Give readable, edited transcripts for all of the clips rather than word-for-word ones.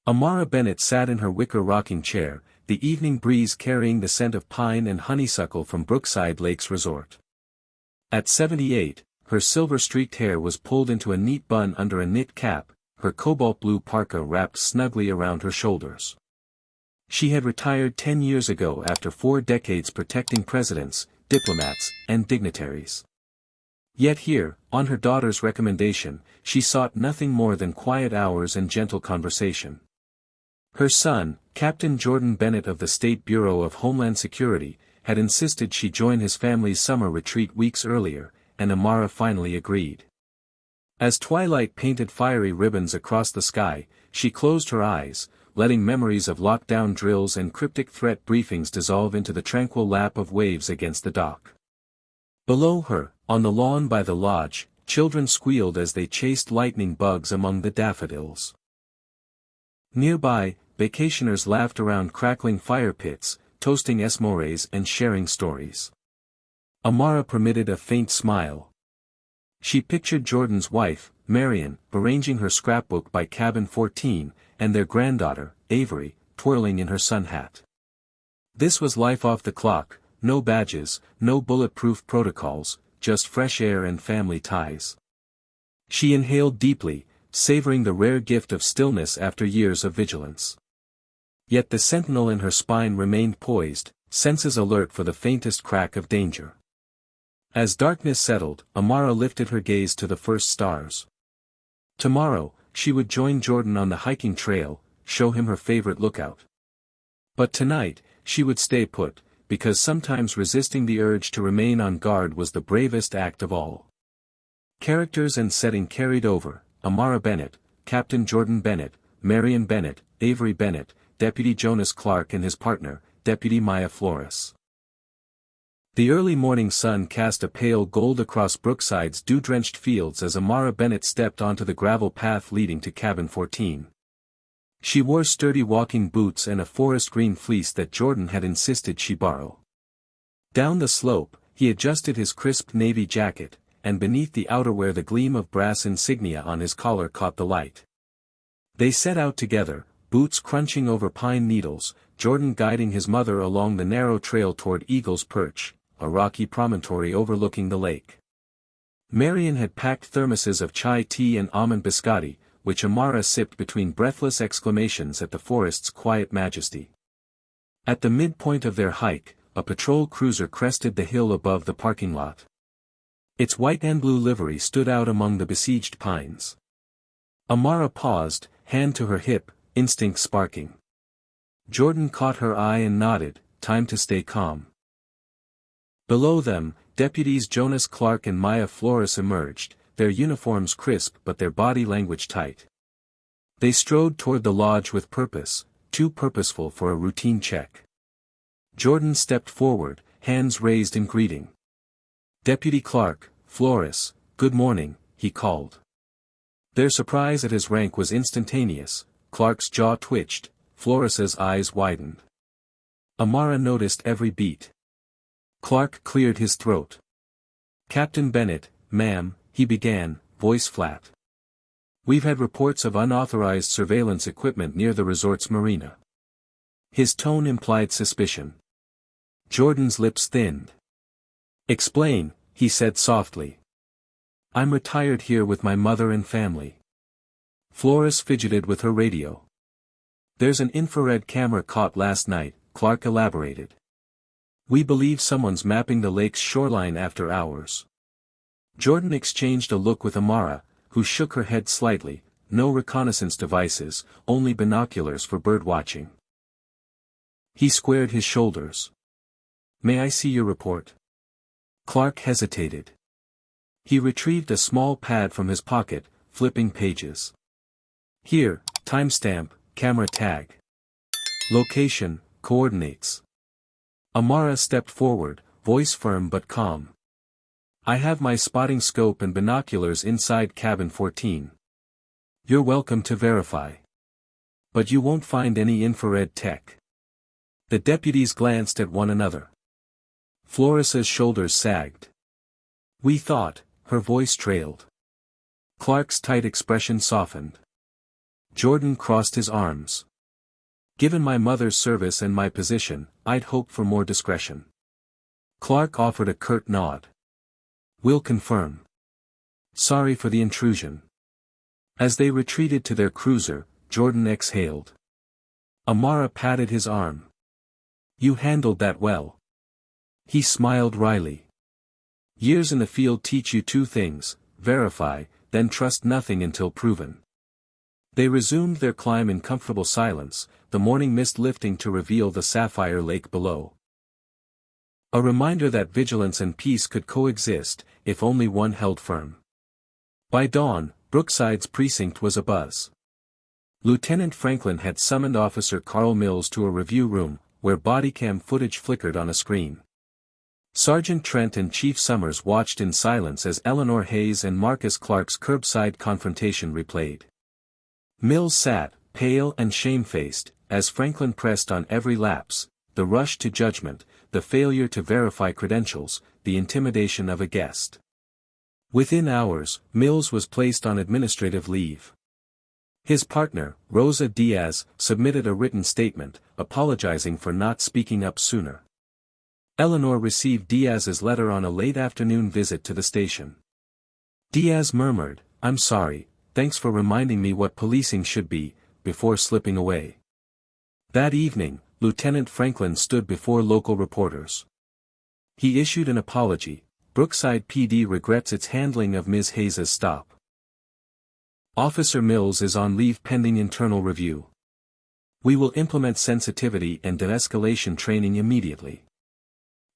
Amara Bennett sat in her wicker rocking chair, the evening breeze carrying the scent of pine and honeysuckle from Brookside Lakes Resort. At 78, her silver-streaked hair was pulled into a neat bun under a knit cap, her cobalt blue parka wrapped snugly around her shoulders. She had retired 10 years ago after 4 decades protecting presidents, diplomats, and dignitaries. Yet here, on her daughter's recommendation, she sought nothing more than quiet hours and gentle conversation. Her son, Captain Jordan Bennett of the State Bureau of Homeland Security, had insisted she join his family's summer retreat weeks earlier, and Amara finally agreed. As twilight painted fiery ribbons across the sky, she closed her eyes, letting memories of lockdown drills and cryptic threat briefings dissolve into the tranquil lap of waves against the dock. Below her, on the lawn by the lodge, children squealed as they chased lightning bugs among the daffodils. Nearby, vacationers laughed around crackling fire pits, toasting s'mores and sharing stories. Amara permitted a faint smile. She pictured Jordan's wife, Marion, arranging her scrapbook by cabin 14, and their granddaughter, Avery, twirling in her sun hat. This was life off the clock, no badges, no bulletproof protocols, just fresh air and family ties. She inhaled deeply, savoring the rare gift of stillness after years of vigilance. Yet the sentinel in her spine remained poised, senses alert for the faintest crack of danger. As darkness settled, Amara lifted her gaze to the first stars. Tomorrow, she would join Jordan on the hiking trail, show him her favorite lookout. But tonight, she would stay put, because sometimes resisting the urge to remain on guard was the bravest act of all. Characters and setting carried over: Amara Bennett, Captain Jordan Bennett, Marion Bennett, Avery Bennett, Deputy Jonas Clark and his partner, Deputy Maya Flores. The early morning sun cast a pale gold across Brookside's dew-drenched fields as Amara Bennett stepped onto the gravel path leading to cabin 14. She wore sturdy walking boots and a forest green fleece that Jordan had insisted she borrow. Down the slope, he adjusted his crisp navy jacket, and beneath the outerwear the gleam of brass insignia on his collar caught the light. They set out together, boots crunching over pine needles, Jordan guiding his mother along the narrow trail toward Eagle's Perch, a rocky promontory overlooking the lake. Marion had packed thermoses of chai tea and almond biscotti, which Amara sipped between breathless exclamations at the forest's quiet majesty. At the midpoint of their hike, a patrol cruiser crested the hill above the parking lot. Its white and blue livery stood out among the besieged pines. Amara paused, hand to her hip, instinct sparking. Jordan caught her eye and nodded, time to stay calm. Below them, deputies Jonas Clark and Maya Flores emerged, their uniforms crisp but their body language tight. They strode toward the lodge with purpose, too purposeful for a routine check. Jordan stepped forward, hands raised in greeting. "Deputy Clark, Flores, good morning," he called. Their surprise at his rank was instantaneous. Clark's jaw twitched, Flores's eyes widened. Amara noticed every beat. Clark cleared his throat. "Captain Bennett, ma'am," he began, voice flat. "We've had reports of unauthorized surveillance equipment near the resort's marina." His tone implied suspicion. Jordan's lips thinned. "Explain," he said softly. "I'm retired here with my mother and family." Flores fidgeted with her radio. "There's an infrared camera caught last night," Clark elaborated. "We believe someone's mapping the lake's shoreline after hours." Jordan exchanged a look with Amara, who shook her head slightly. No reconnaissance devices, only binoculars for bird watching. He squared his shoulders. "May I see your report?" Clark hesitated. He retrieved a small pad from his pocket, flipping pages. "Here, timestamp, camera tag. Location, coordinates." Amara stepped forward, voice firm but calm. "I have my spotting scope and binoculars inside cabin 14. You're welcome to verify. But you won't find any infrared tech." The deputies glanced at one another. Flores's shoulders sagged. "We thought," her voice trailed. Clark's tight expression softened. Jordan crossed his arms. Given my mother's service and my position, I'd hope for more discretion. Clark offered a curt nod. We'll confirm. Sorry for the intrusion. As they retreated to their cruiser, Jordan exhaled. Amara patted his arm. You handled that well. He smiled wryly. Years in the field teach you two things: verify, then trust nothing until proven. They resumed their climb in comfortable silence, the morning mist lifting to reveal the sapphire lake below. A reminder that vigilance and peace could coexist, if only one held firm. By dawn, Brookside's precinct was abuzz. Lieutenant Franklin had summoned Officer Carl Mills to a review room, where bodycam footage flickered on a screen. Sergeant Trent and Chief Summers watched in silence as Eleanor Hayes and Marcus Clark's curbside confrontation replayed. Mills sat, pale and shamefaced, as Franklin pressed on every lapse: the rush to judgment, the failure to verify credentials, the intimidation of a guest. Within hours, Mills was placed on administrative leave. His partner, Rosa Diaz, submitted a written statement, apologizing for not speaking up sooner. Eleanor received Diaz's letter on a late afternoon visit to the station. Diaz murmured, "I'm sorry, thanks for reminding me what policing should be," before slipping away. That evening, Lieutenant Franklin stood before local reporters. He issued an apology. Brookside PD regrets its handling of Ms. Hayes's stop. Officer Mills is on leave pending internal review. We will implement sensitivity and de-escalation training immediately.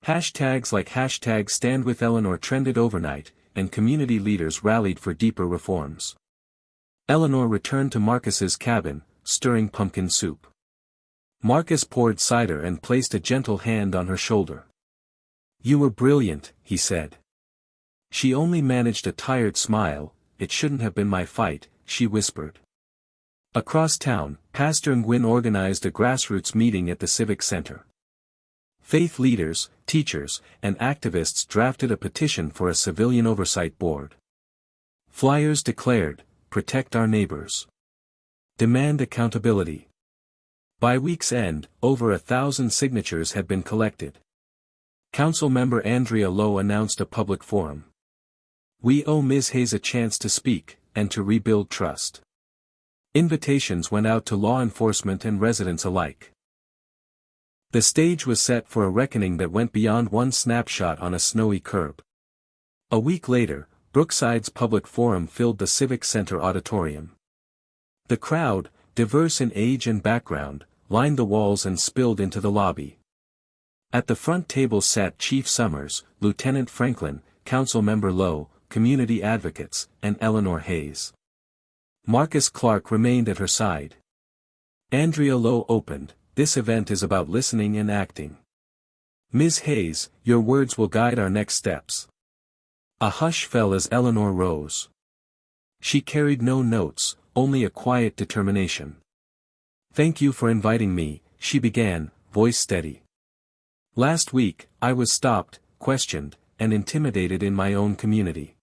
Hashtags like #StandWithEleanor trended overnight, and community leaders rallied for deeper reforms. Eleanor returned to Marcus's cabin, stirring pumpkin soup. Marcus poured cider and placed a gentle hand on her shoulder. "You were brilliant," he said. She only managed a tired smile. "It shouldn't have been my fight," she whispered. Across town, Pastor Nguyen organized a grassroots meeting at the Civic Center. Faith leaders, teachers, and activists drafted a petition for a civilian oversight board. Flyers declared, "Protect our neighbors. Demand accountability." By week's end, over 1,000 signatures had been collected. Council member Andrea Lowe announced a public forum. "We owe Ms. Hayes a chance to speak, and to rebuild trust." Invitations went out to law enforcement and residents alike. The stage was set for a reckoning that went beyond one snapshot on a snowy curb. A week later, Brookside's public forum filled the Civic Center auditorium. The crowd, diverse in age and background, lined the walls and spilled into the lobby. At the front table sat Chief Summers, Lieutenant Franklin, Councilmember Lowe, community advocates, and Eleanor Hayes. Marcus Clark remained at her side. Andrea Lowe opened, "This event is about listening and acting. Ms. Hayes, your words will guide our next steps." A hush fell as Eleanor rose. She carried no notes, only a quiet determination. "Thank you for inviting me," she began, voice steady. "Last week, I was stopped, questioned, and intimidated in my own community.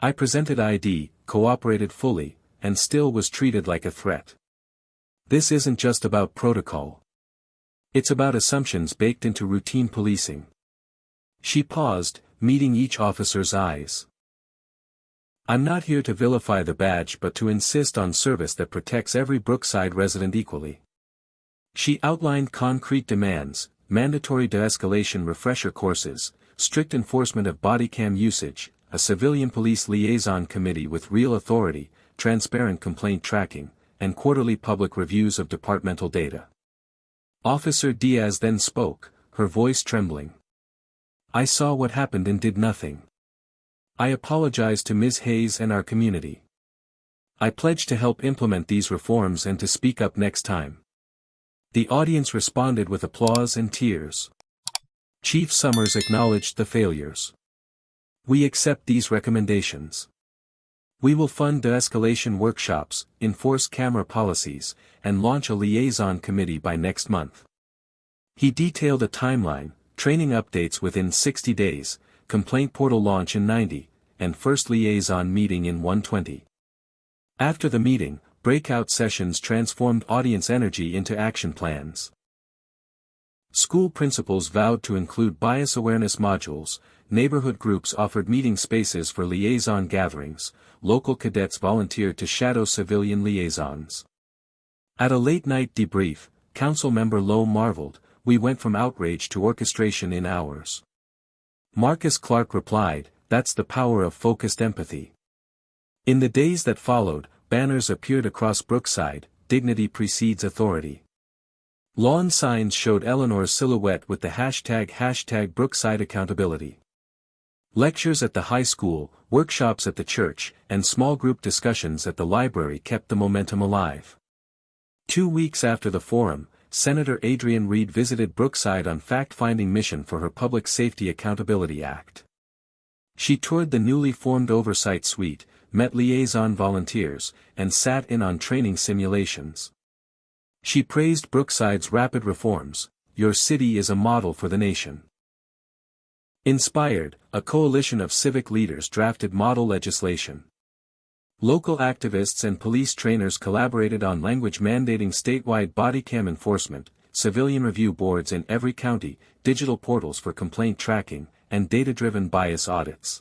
I presented ID, cooperated fully, and still was treated like a threat. This isn't just about protocol. It's about assumptions baked into routine policing." She paused, meeting each officer's eyes. "I'm not here to vilify the badge but to insist on service that protects every Brookside resident equally." She outlined concrete demands: mandatory de-escalation refresher courses, strict enforcement of bodycam usage, a civilian police liaison committee with real authority, transparent complaint tracking, and quarterly public reviews of departmental data. Officer Diaz then spoke, her voice trembling. "I saw what happened and did nothing. I apologize to Ms. Hayes and our community. I pledge to help implement these reforms and to speak up next time." The audience responded with applause and tears. Chief Summers acknowledged the failures. "We accept these recommendations. We will fund de-escalation workshops, enforce camera policies, and launch a liaison committee by next month." He detailed a timeline: training updates within 60 days, complaint portal launch in 90, and first liaison meeting in 120. After the meeting, breakout sessions transformed audience energy into action plans. School principals vowed to include bias awareness modules, neighborhood groups offered meeting spaces for liaison gatherings, local cadets volunteered to shadow civilian liaisons. At a late-night debrief, Councilmember Lowe marveled, "We went from outrage to orchestration in hours." Marcus Clark replied, "That's the power of focused empathy." In the days that followed, banners appeared across Brookside, "Dignity precedes authority." Lawn signs showed Eleanor's silhouette with the hashtag Brookside Accountability. Lectures at the high school, workshops at the church, and small group discussions at the library kept the momentum alive. 2 weeks after the forum, Senator Adrienne Reed visited Brookside on fact-finding mission for her Public Safety Accountability Act. She toured the newly formed Oversight Suite, met liaison volunteers, and sat in on training simulations. She praised Brookside's rapid reforms. "Your city is a model for the nation." Inspired, a coalition of civic leaders drafted model legislation. Local activists and police trainers collaborated on language mandating statewide body cam enforcement, civilian review boards in every county, digital portals for complaint tracking, and data-driven bias audits.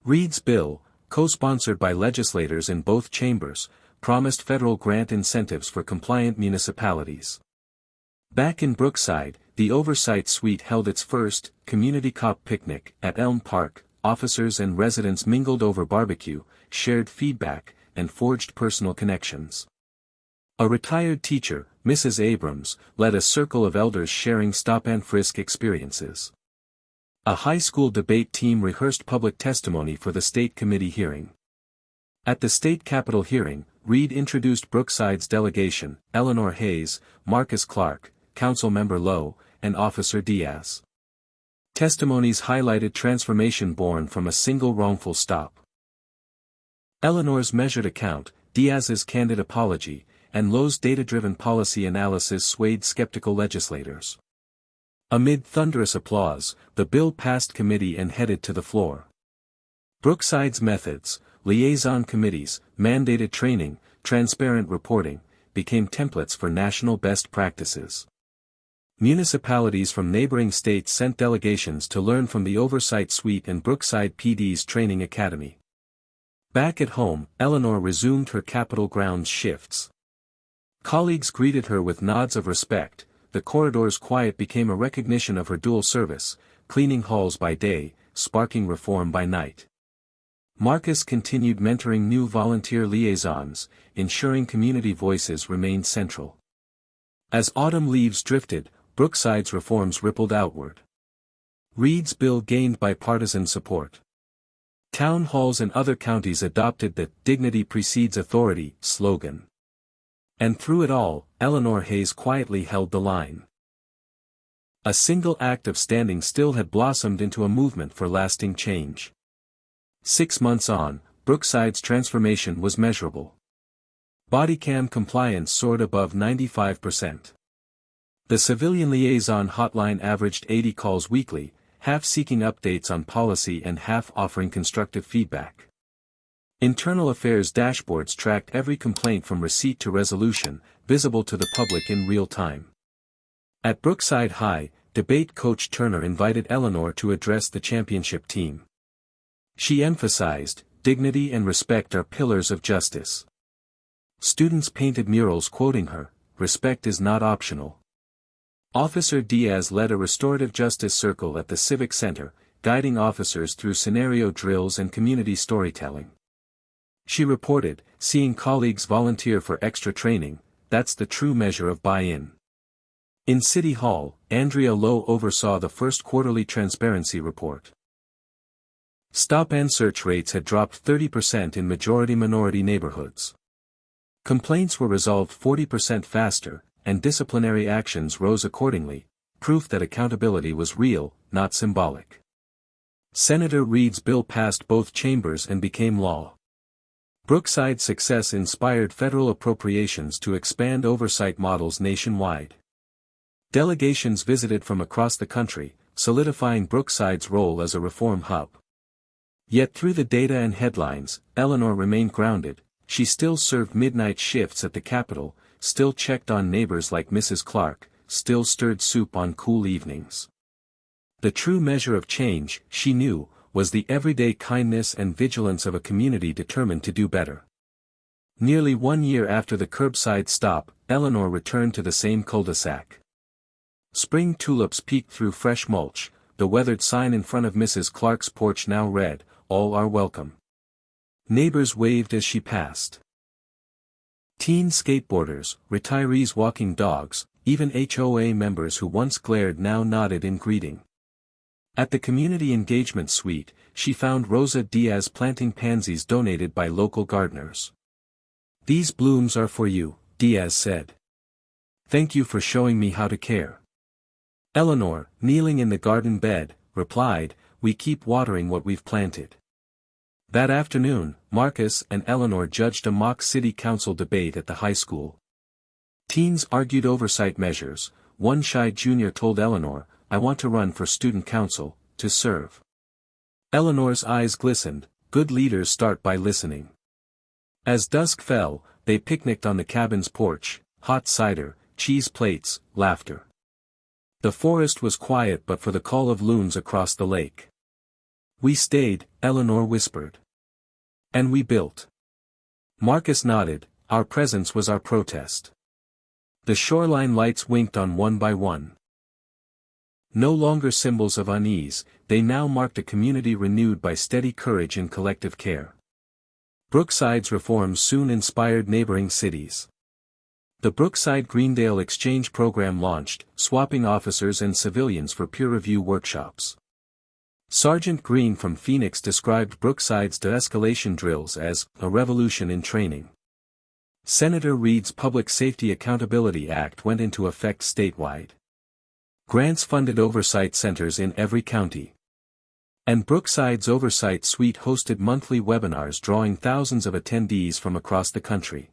Reed's bill, co-sponsored by legislators in both chambers, promised federal grant incentives for compliant municipalities. Back in Brookside, the Oversight Suite held its first community cop picnic at Elm Park. Officers and residents mingled over barbecue, shared feedback, and forged personal connections. A retired teacher, Mrs. Abrams, led a circle of elders sharing stop-and-frisk experiences. A high school debate team rehearsed public testimony for the state committee hearing. At the state capitol hearing, Reed introduced Brookside's delegation, Eleanor Hayes, Marcus Clark, Councilmember Lowe, and Officer Diaz. Testimonies highlighted transformation born from a single wrongful stop. Eleanor's measured account, Diaz's candid apology, and Lowe's data-driven policy analysis swayed skeptical legislators. Amid thunderous applause, the bill passed committee and headed to the floor. Brookside's methods, liaison committees, mandated training, transparent reporting, became templates for national best practices. Municipalities from neighboring states sent delegations to learn from the Oversight Suite and Brookside PD's training academy. Back at home, Eleanor resumed her Capitol grounds shifts. Colleagues greeted her with nods of respect. The corridor's quiet became a recognition of her dual service, cleaning halls by day, sparking reform by night. Marcus continued mentoring new volunteer liaisons, ensuring community voices remained central. As autumn leaves drifted, Brookside's reforms rippled outward. Reed's bill gained bipartisan support. Town halls in other counties adopted the "Dignity precedes authority" slogan. And through it all, Eleanor Hayes quietly held the line. A single act of standing still had blossomed into a movement for lasting change. 6 months on, Brookside's transformation was measurable. Bodycam compliance soared above 95%. The civilian liaison hotline averaged 80 calls weekly, half seeking updates on policy and half offering constructive feedback. Internal affairs dashboards tracked every complaint from receipt to resolution, visible to the public in real time. At Brookside High, debate coach Turner invited Eleanor to address the championship team. She emphasized, "Dignity and respect are pillars of justice." Students painted murals quoting her, "Respect is not optional." Officer Diaz led a restorative justice circle at the Civic Center, guiding officers through scenario drills and community storytelling. She reported, "Seeing colleagues volunteer for extra training, that's the true measure of buy-in." In City Hall, Andrea Lowe oversaw the first quarterly transparency report. Stop-and-search rates had dropped 30% in majority-minority neighborhoods. Complaints were resolved 40% faster, and disciplinary actions rose accordingly, proof that accountability was real, not symbolic. Senator Reed's bill passed both chambers and became law. Brookside's success inspired federal appropriations to expand oversight models nationwide. Delegations visited from across the country, solidifying Brookside's role as a reform hub. Yet through the data and headlines, Eleanor remained grounded, She still served midnight shifts at the Capitol, still checked on neighbors like Mrs. Clark, still stirred soup on cool evenings. The true measure of change, she knew, was the everyday kindness and vigilance of a community determined to do better. Nearly 1 year after the curbside stop, Eleanor returned to the same cul-de-sac. Spring tulips peeked through fresh mulch, the weathered sign in front of Mrs. Clark's porch now read, "All are welcome." Neighbors waved as she passed. Teen skateboarders, retirees walking dogs, even HOA members who once glared now nodded in greeting. At the Community Engagement Suite, she found Rosa Diaz planting pansies donated by local gardeners. "These blooms are for you," Diaz said. "Thank you for showing me how to care." Eleanor, kneeling in the garden bed, replied, "We keep watering what we've planted." That afternoon, Marcus and Eleanor judged a mock city council debate at the high school. Teens argued oversight measures. One shy junior told Eleanor, "I want to run for student council, to serve." Eleanor's eyes glistened. Good leaders start by listening. As dusk fell, they picnicked on the cabin's porch, hot cider, cheese plates, laughter. The forest was quiet but for the call of loons across the lake. "We stayed," Eleanor whispered. "And we built." Marcus nodded, "Our presence was our protest." The shoreline lights winked on one by one. No longer symbols of unease, they now marked a community renewed by steady courage and collective care. Brookside's reforms soon inspired neighboring cities. The Brookside-Greendale Exchange Program launched, swapping officers and civilians for peer review workshops. Sergeant Green from Phoenix described Brookside's de-escalation drills as a revolution in training. Senator Reid's Public Safety Accountability Act went into effect statewide. Grants funded oversight centers in every county. And Brookside's Oversight Suite hosted monthly webinars drawing thousands of attendees from across the country.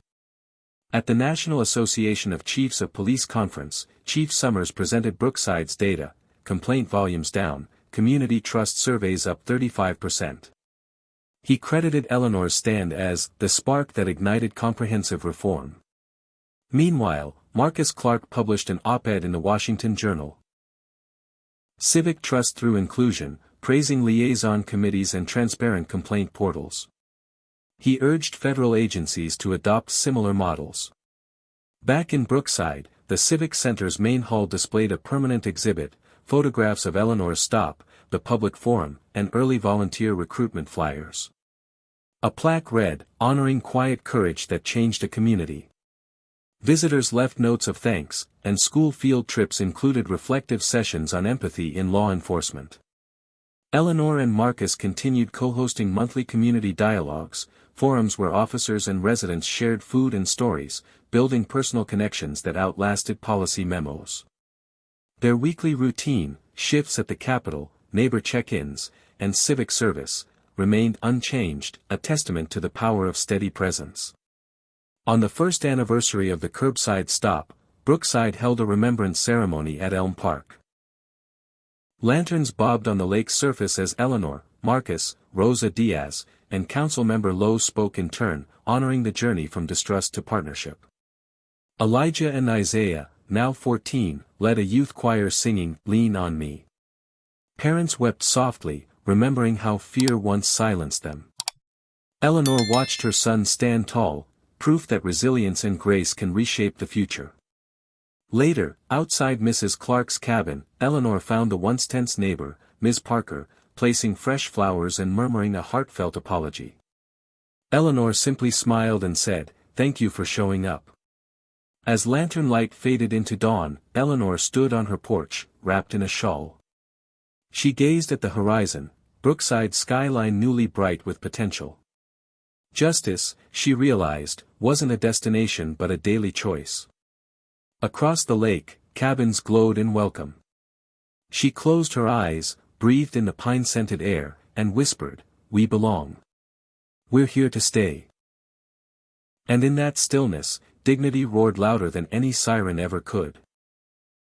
At the National Association of Chiefs of Police Conference, Chief Summers presented Brookside's data, complaint volumes down, community trust surveys up 35%. He credited Eleanor's stand as the spark that ignited comprehensive reform. Meanwhile, Marcus Clark published an op-ed in the Washington Journal. Civic Trust Through Inclusion, praising liaison committees and transparent complaint portals. He urged federal agencies to adopt similar models. Back in Brookside, the Civic Center's main hall displayed a permanent exhibit, photographs of Eleanor's stop, the public forum, and early volunteer recruitment flyers. A plaque read, "Honoring quiet courage that changed a community." Visitors left notes of thanks, and school field trips included reflective sessions on empathy in law enforcement. Eleanor and Marcus continued co-hosting monthly community dialogues, forums where officers and residents shared food and stories, building personal connections that outlasted policy memos. Their weekly routine, shifts at the Capitol, neighbor check-ins, and civic service, remained unchanged, a testament to the power of steady presence. On the first anniversary of the curbside stop, Brookside held a remembrance ceremony at Elm Park. Lanterns bobbed on the lake's surface as Eleanor, Marcus, Rosa Diaz, and Councilmember Lowe spoke in turn, honoring the journey from distrust to partnership. Elijah and Isaiah, now 14, led a youth choir singing, "Lean on Me." Parents wept softly, remembering how fear once silenced them. Eleanor watched her son stand tall, proof that resilience and grace can reshape the future. Later, outside Mrs. Clark's cabin, Eleanor found the once tense neighbor, Ms. Parker, placing fresh flowers and murmuring a heartfelt apology. Eleanor simply smiled and said, "Thank you for showing up." As lantern light faded into dawn, Eleanor stood on her porch, wrapped in a shawl. She gazed at the horizon, Brookside's skyline newly bright with potential. Justice, she realized, wasn't a destination but a daily choice. Across the lake, cabins glowed in welcome. She closed her eyes, breathed in the pine-scented air, and whispered, "We belong. We're here to stay." And in that stillness, dignity roared louder than any siren ever could.